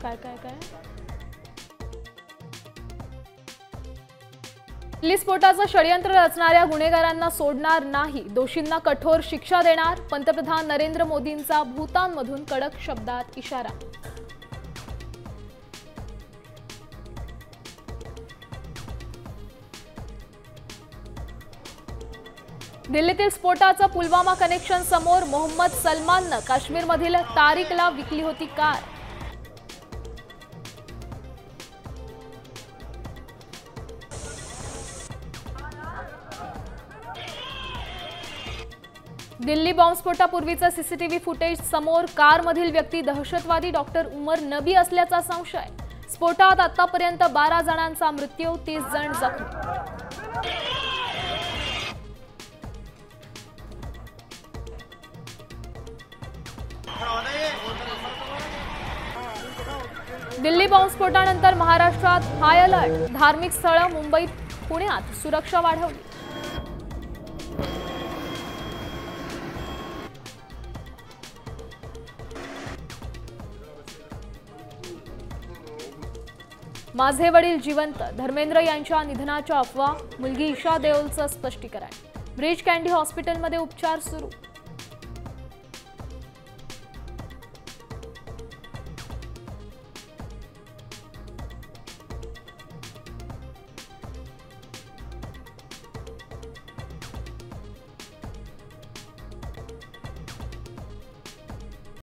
काय काय काय दिल्ली स्फोटाचं षडयंत्र रचणाऱ्या गुन्हेगारांना सोडणार नाही, दोषींना कठोर शिक्षा देणार, पंतप्रधान नरेंद्र मोदींचा भूतानमधून कडक शब्दात इशारा। दिल्लीतील स्फोटाचं पुलवामा कनेक्शन समोर, मोहम्मद सलमाननं काश्मीरमधील तारिकला विकली होती कार। दिल्ली बॉम्बस्फोटापूर्वीचं सीसीटीव्ही फुटेज समोर, कारमधील व्यक्ती दहशतवादी डॉक्टर उमर नबी असल्याचा संशय। स्फोटात आतापर्यंत 12 जणांचा मृत्यू, 30 जण जखमी। दिल्ली बॉम्बस्फोटानंतर महाराष्ट्रात हाय अलर्ट, धार्मिक स्थळं, मुंबई पुण्यात सुरक्षा वाढवली। माझे वडील जिवंत, धर्मेंद्र यांच्या निधनाच्या अफवा, मुलगी ईशा देओलचं स्पष्टीकरण। ब्रीच कँडी हॉस्पिटलमध्ये उपचार सुरू।